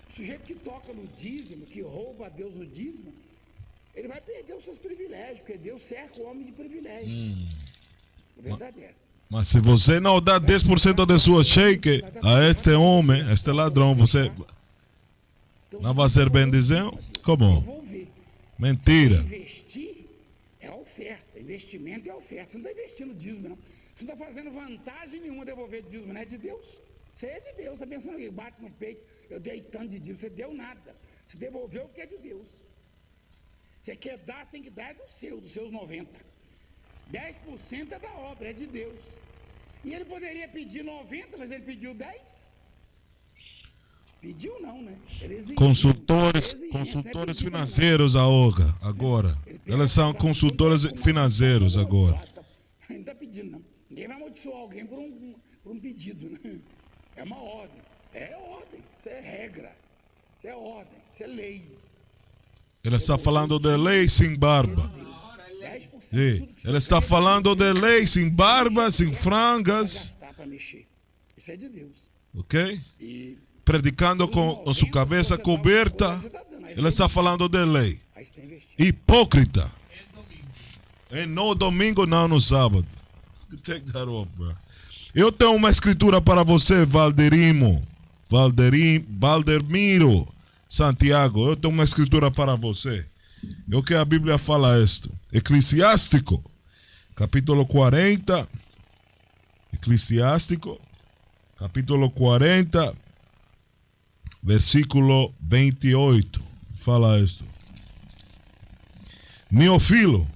O sujeito que toca no dízimo, que rouba a Deus no dízimo, ele vai perder os seus privilégios, porque Deus cerca o homem de privilégios. A verdade é essa. Mas se você não dá 10% de sua cheque a este homem, a este ladrão, você não vai ser bendição? Como? Mentira. Investir é a oferta, investimento é a oferta. Você não está investindo dízimo, não. Você não está fazendo vantagem nenhuma devolver dízimo, não é de Deus. Você é de Deus, você está pensando que bate no peito, eu dei tanto de dízimo, você deu nada. Você devolveu o que é de Deus. Você quer dar, você tem que dar dos seus 90%. 10% é da obra, é de Deus. E ele poderia pedir 90%, mas ele pediu 10%. Pediu não, né? Ele exigiu. Consultores financeiros agora. Eles são consultores financeiros agora. Não está pedindo, não. Ninguém vai amaldiçoar alguém por um pedido, né? É uma ordem. É ordem. Isso é regra. Isso é ordem. Isso é lei. Ele está falando de lei sem barba. Sim. Ele está falando de lei sem barba, sem frangas. Isso é de Deus. Ok? Predicando com a sua cabeça coberta. Ele está falando de lei. Hipócrita. E no domingo, não no sábado. Take that off, bro. Eu tenho uma escritura para você, Valdemiro Santiago. Eu tenho uma escritura para você. É o que a Bíblia fala isto. Eclesiástico, capítulo 40. Eclesiástico, capítulo 40, versículo 28. Fala isto. Meu filho,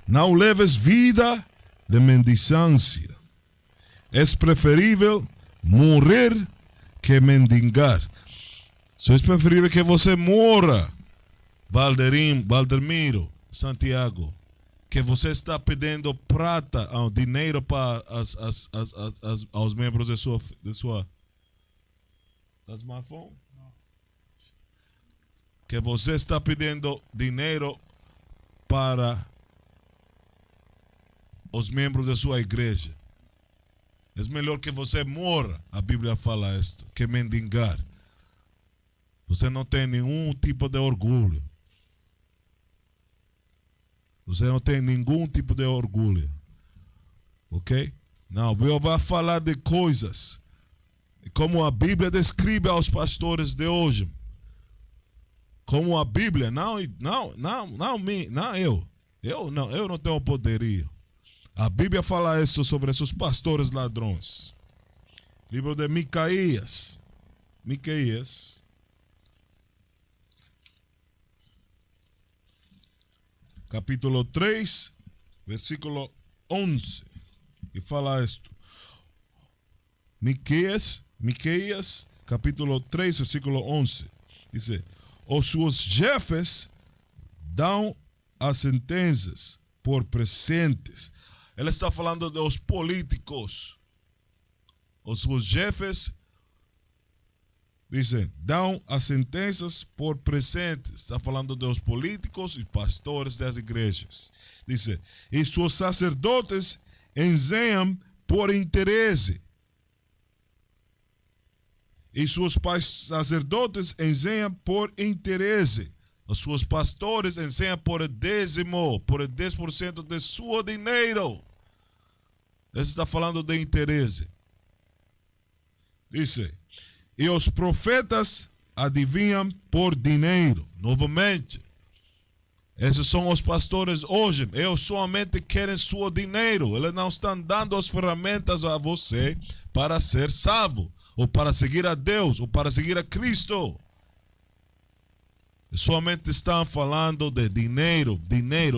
não leves vida de mendicância. É preferível morrer que mendigar. É preferível que você morra, Valdemiro Santiago, que você está pedindo prata, dinheiro para aos membros de sua smartphone? Que você está pedindo dinheiro para os membros de sua igreja. É melhor que você morra, a Bíblia fala isto, que mendigar. Você não tem nenhum tipo de orgulho. Você não tem nenhum tipo de orgulho. Ok? Não, eu vou falar de coisas como a Bíblia descreve aos pastores de hoje. Como a Bíblia, não eu. Eu não tenho poderio. A Bíblia fala isso sobre esses pastores ladrões. Livro de Micaías. Capítulo 3, versículo 11. E fala isto. Miqueias, capítulo 3, versículo 11. Diz: os seus chefes dão as sentenças por presentes. Ele está falando dos políticos. Os seus chefes dizem, dão as sentenças por presentes. Está falando dos políticos e pastores das igrejas. Diz: e seus sacerdotes ensinam por interesse. E seus sacerdotes ensinam por interesse. Os seus pastores ensinam por décimo, por 10% de seu dinheiro. Ele está falando de interesse. Diz: e os profetas adivinham por dinheiro. Novamente, esses são os pastores hoje. Eles somente querem seu dinheiro. Eles não estão dando as ferramentas a você para ser salvo, ou para seguir a Deus, ou para seguir a Cristo. somente estão falando de dinheiro.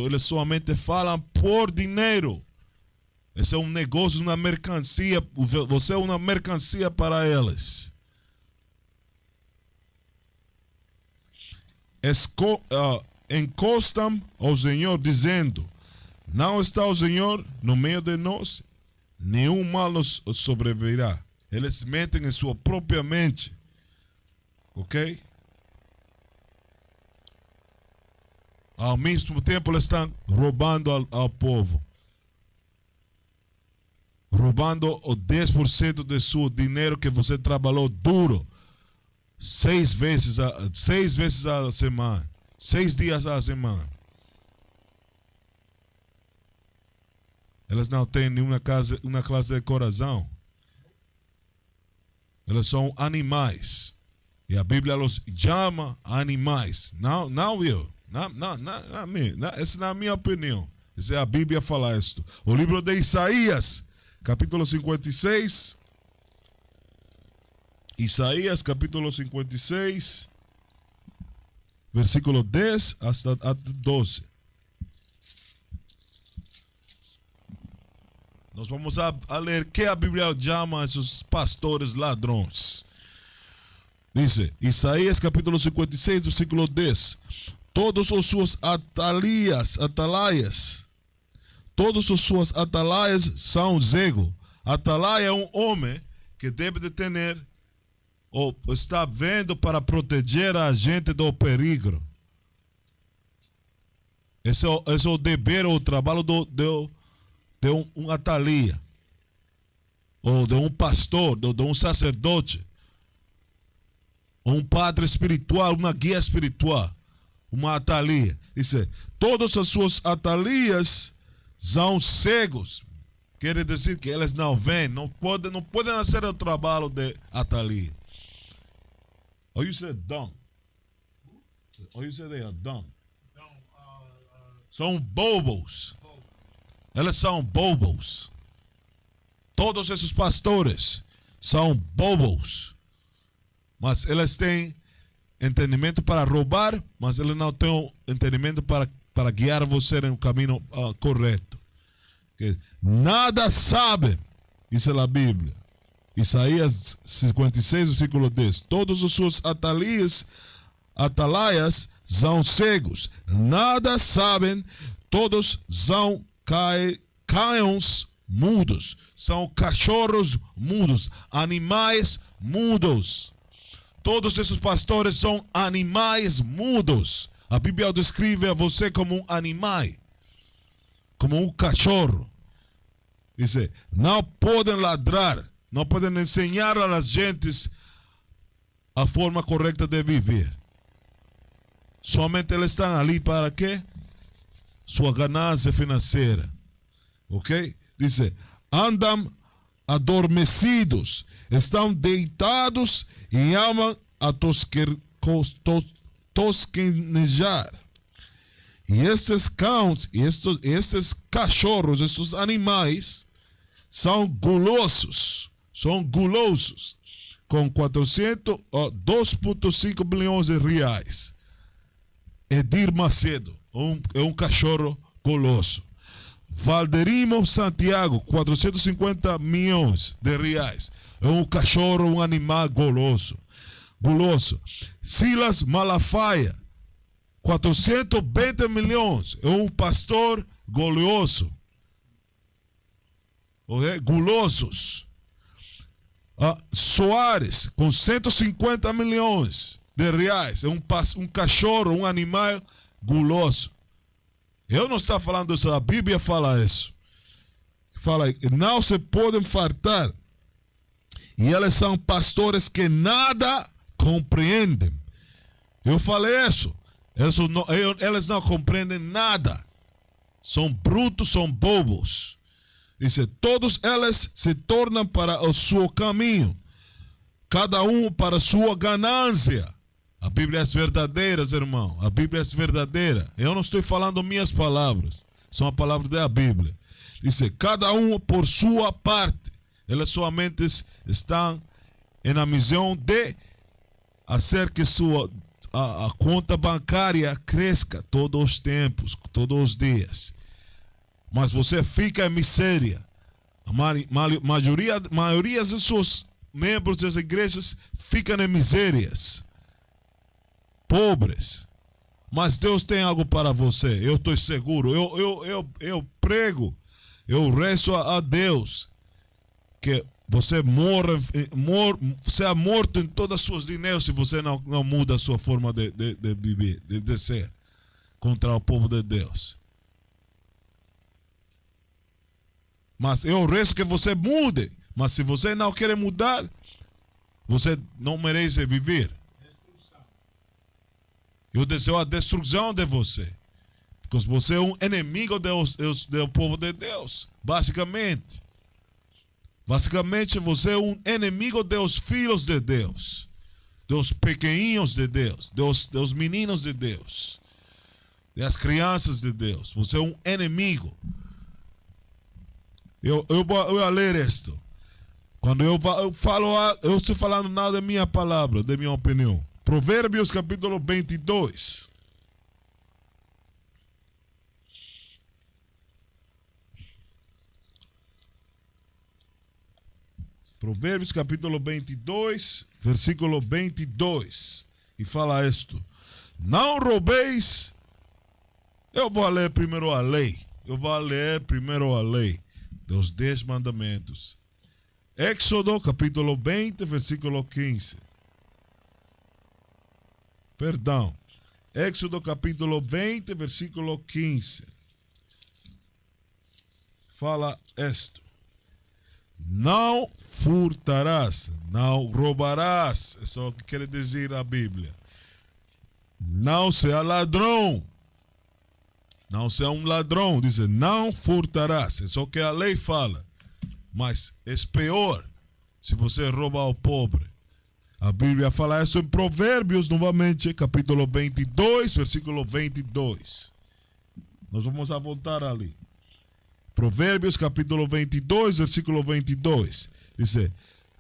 Eles somente falam por dinheiro. Esse é um negócio, uma mercancia. Você é uma mercancia para eles. Encostam ao Senhor, dizendo: não está o Senhor no meio de nós, nenhum mal nos sobrevirá. Eles mentem em sua própria mente. Ok? Ao mesmo tempo, eles estão roubando ao povo. Roubando o 10% de seu dinheiro que você trabalhou duro. 6 vezes a semana. 6 dias a semana. Eles não têm nenhuma classe de coração. Eles são animais. E a Bíblia os chama animais. Não eu. Essa não é a minha opinião. Essa é a Bíblia falar isto. O livro de Isaías, capítulo 56. Isaías, capítulo 56, versículo 10 hasta 12. Nós vamos a ler que a Bíblia chama esses pastores ladrões. Diz, Isaías capítulo 56, versículo 10. Todos os seus atalaias são cegos. Atalaia é um homem que deve de ter, ou está vendo para proteger a gente do perigo. Esse é o dever, o trabalho de um atalia, ou de um pastor, de um sacerdote, um padre espiritual, uma guia espiritual, uma atalia. Dice, todas as suas atalias são cegos. Quer dizer que eles não veem, não podem fazer o trabalho de atalia. Or you said dumb. Or you said they are dumb. São bobos. Eles são bobos. Todos esses pastores são bobos. Mas eles têm entendimento para roubar, mas eles não têm entendimento para guiar você no caminho correto. Que nada sabe, isso é a Bíblia. Isaías 56, versículo 10. Todos os seus atalaias são cegos, nada sabem, todos são cães mudos, são cachorros mudos, animais mudos. Todos esses pastores são animais mudos. A Bíblia descreve a você como um animal, como um cachorro. Diz, não podem ladrar, não podem ensinar às gentes a forma correta de viver. Somente eles estão ali para quê? Sua ganância financeira. Ok? Diz, andam adormecidos, estão deitados e amam a tosquenejar. E estes cães, estes cachorros, estes animais, são gulosos, com 2,5 bilhões de reais. Edir Macedo é um cachorro guloso. Valderimo Santiago, 450 milhões de reais. É um cachorro, um animal guloso. Silas Malafaia, 420 milhões. É um pastor guloso. Okay? Gulosos. Soares, com 150 milhões de reais. É um cachorro, um animal guloso. Eu não estou falando isso, a Bíblia fala isso. Fala, não se podem fartar. E eles são pastores que nada compreendem. Eu falei isso. Eles não compreendem nada. São brutos, são bobos. Dice, todos eles se tornam para o seu caminho, cada um para a sua ganância. A Bíblia é verdadeira, irmão. A Bíblia é verdadeira. Eu não estou falando minhas palavras. São as palavras da Bíblia. Dice, cada um por sua parte. Eles somente estão na missão de fazer que a conta bancária cresça todos os tempos, todos os dias. Mas você fica em miséria. A maioria dos seus membros das igrejas ficam em misérias. Pobres. Mas Deus tem algo para você. Eu estou seguro. Eu prego. Eu rezo a Deus que você você é morto em todos os seus dinheiros se você não muda a sua forma de viver, de ser contra o povo de Deus. Mas eu rezo que você mude. Mas se você não quer mudar, você não merece viver. Eu desejo a destruição de você. Porque você é um inimigo do povo de Deus. Basicamente. Basicamente, você é um inimigo dos filhos de Deus. Dos pequeninos de Deus. Dos meninos de Deus. Das crianças de Deus. Você é um inimigo. Eu vou ler isto. Quando eu falo, eu estou falando nada da minha palavra, da minha opinião. Provérbios capítulo 22. Provérbios capítulo 22, versículo 22. E fala isto. Não roubeis. Eu vou ler primeiro a lei. Eu vou ler primeiro a lei dos 10 mandamentos. Éxodo capítulo 20, versículo 15. Perdão. Éxodo capítulo 20, versículo 15. Fala isto. Não furtarás, não roubarás. É só o que quer dizer a Bíblia. Não seja ladrão. Não seja um ladrão. Diz, não furtarás. É só o que a lei fala. Mas é pior se você rouba ao pobre. A Bíblia fala isso em Provérbios, novamente, capítulo 22, versículo 22. Nós vamos voltar ali. Provérbios, capítulo 22, versículo 22. Diz,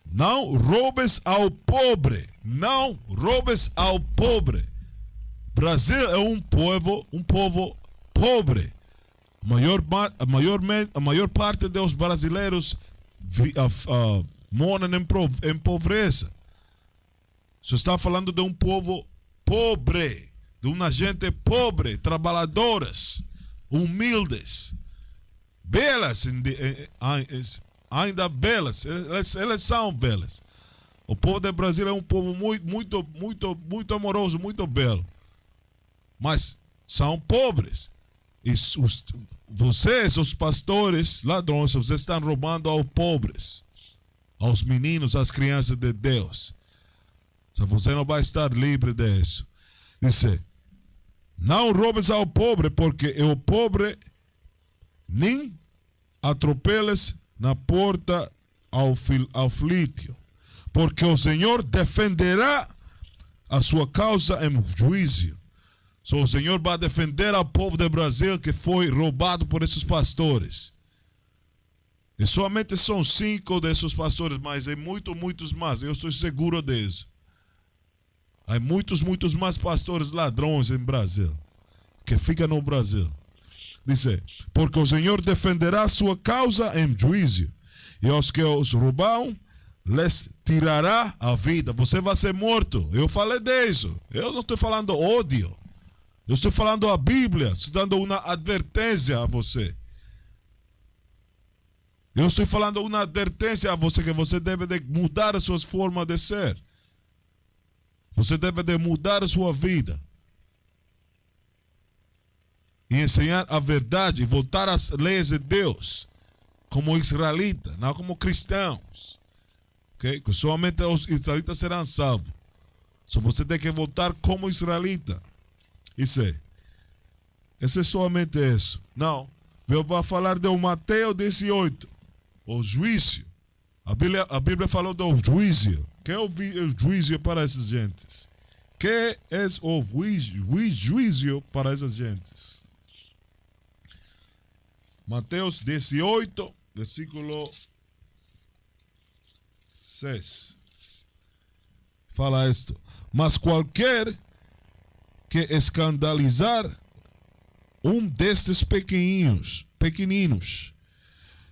não roubes ao pobre. Não roubes ao pobre. Brasil é um povo pobre. A maior parte dos brasileiros moram em pobreza. Você está falando de um povo pobre, de uma gente pobre, trabalhadoras, humildes, belas, ainda belas, elas são belas. O povo do Brasil é um povo muito amoroso, muito belo, mas são pobres. E vocês, os pastores, ladrões, vocês estão roubando aos pobres, aos meninos, às crianças de Deus. Você não vai estar livre disso. Diz, não roubes ao pobre, porque o pobre nem atropeles na porta ao aflito, porque o Senhor defenderá a sua causa em juízo. So, o Senhor vai defender ao povo do Brasil que foi roubado por esses pastores. E somente são 5 desses pastores, mas há muitos mais. Eu estou seguro disso. Há muitos mais pastores ladrões em Brasil, que ficam no Brasil. Diz, porque o Senhor defenderá a sua causa em juízo, e aos que os roubam, lhes tirará a vida. Você vai ser morto. Eu falei disso. Eu não estou falando ódio. Eu estou falando a Bíblia, estou dando uma advertência a você. Eu estou falando uma advertência a você, que você deve de mudar as suas formas de ser. Você deve de mudar a sua vida. E ensinar a verdade e voltar às leis de Deus. Como israelita, não como cristãos. Okay? Que somente os israelitas serão salvos. Só você tem que voltar como israelita. Isso é somente isso. Não. Eu vou falar de Mateus 18. O juízo. A Bíblia falou do juízo. Que é o juízo para essas gentes? Que é o juízo para essas gentes? Mateus 18, versículo 6. Fala isto. Mas qualquer que escandalizar destes pequeninos.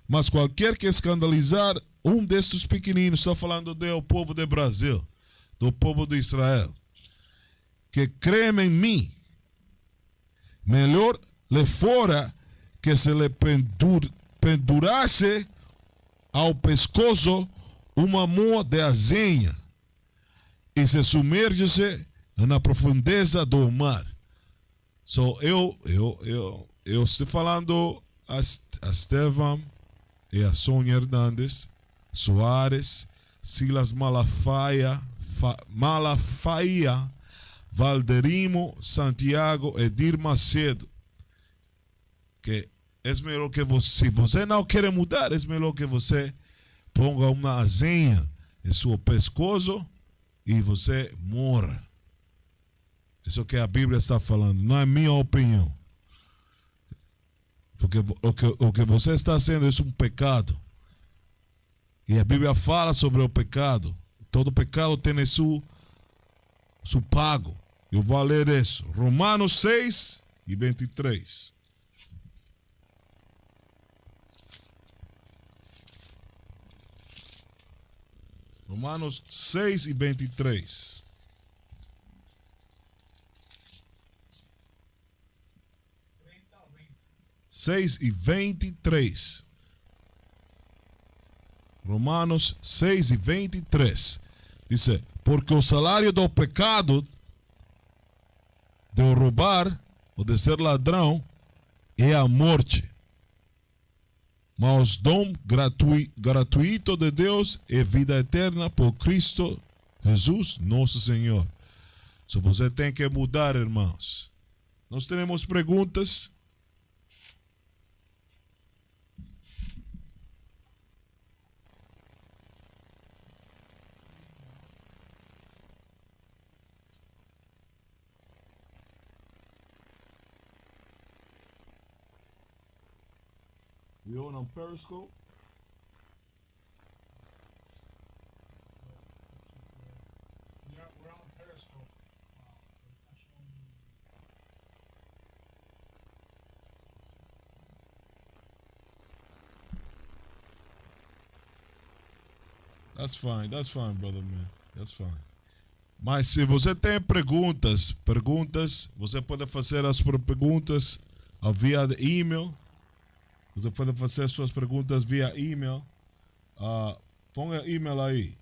Mas qualquer que escandalizar destes pequeninos, está falando do povo do Brasil, do povo de Israel, que crê em mim, melhor lhe fora que se lhe pendurasse ao pescoço uma moa de azenha e se sumergisse na profundeza do mar. So, eu estou falando a Estevam e a Sônia Hernandes, Soares, Silas Malafaia, Valderimo, Santiago, Edir Macedo, que é melhor que você, se você não quer mudar, é melhor que você ponga uma azenha em seu pescoço e você morra. Isso que a Bíblia está falando, não é minha opinião. Porque o que você está fazendo é um pecado. E a Bíblia fala sobre o pecado. Todo pecado tem seu pago. Eu vou ler isso. Romanos 6 e 23. Romanos 6 e 23. Romanos 6 e 23. Diz: porque o salário do pecado, de roubar ou de ser ladrão, é a morte. Mas o dom gratuito de Deus é vida eterna por Cristo Jesus, nosso Senhor. Se você tem que mudar, irmãos. Nós temos perguntas. We on Periscope? Yeah, we're on Periscope. That's fine, brother man. That's fine. Mas se você tem perguntas, você pode fazer as suas perguntas via e-mail. Você pode fazer suas perguntas via e-mail. Ponga e-mail aí.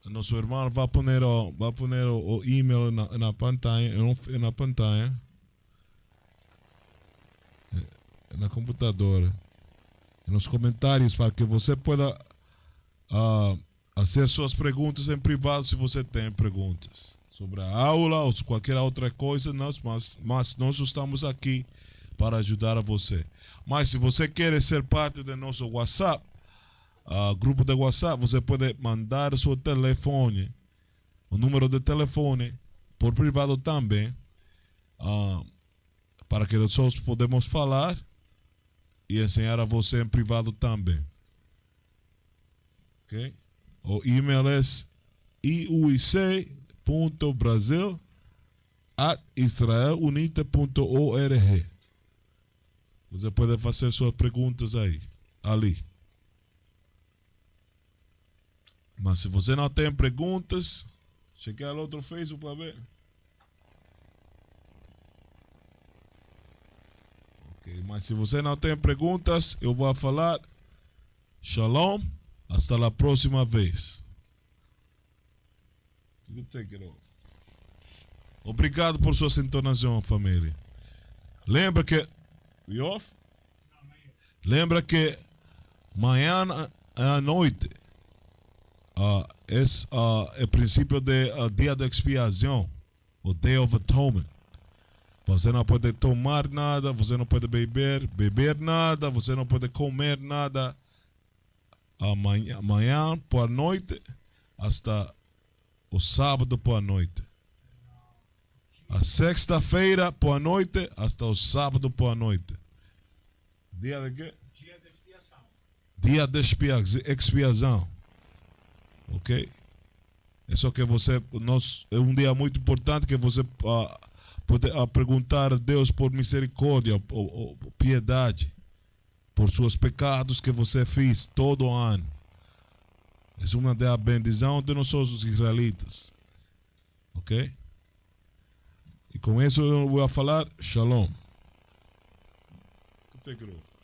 Nosso irmão vai pôr o e-mail na pantalla, na computadora, nos comentários, para que você possa fazer suas perguntas em privado se você tem perguntas sobre a aula ou qualquer outra coisa, mas nós estamos aqui para ajudar a você. Mas se você quer ser parte do nosso WhatsApp, grupo de WhatsApp, você pode mandar o seu telefone, o número de telefone, por privado também, para que nós podemos falar e ensinar a você em privado também. Ok? O e-mail é iuic.brasil@israelunite.org. Você pode fazer suas perguntas ali. Mas se você não tem perguntas, cheque ao outro Facebook para ver. Ok, mas se você não tem perguntas, eu vou falar. Shalom, hasta a próxima vez. You take it off. Obrigado por sua sintonação, família. Lembra que amanhã à noite é o princípio do dia da expiação, o Day of Atonement. Você não pode tomar nada, você não pode beber nada, você não pode comer nada amanhã por noite hasta o sábado por noite. A sexta-feira por noite hasta o sábado por noite. Dia de quê? Dia de expiação. Dia de expiação. ok? Isso que você, é um dia muito importante que você pode perguntar a Deus por misericórdia, ou piedade, por seus pecados que você fez todo ano. É uma das bendições de nós os israelitas, ok? E com isso eu vou falar Shalom. Take it off.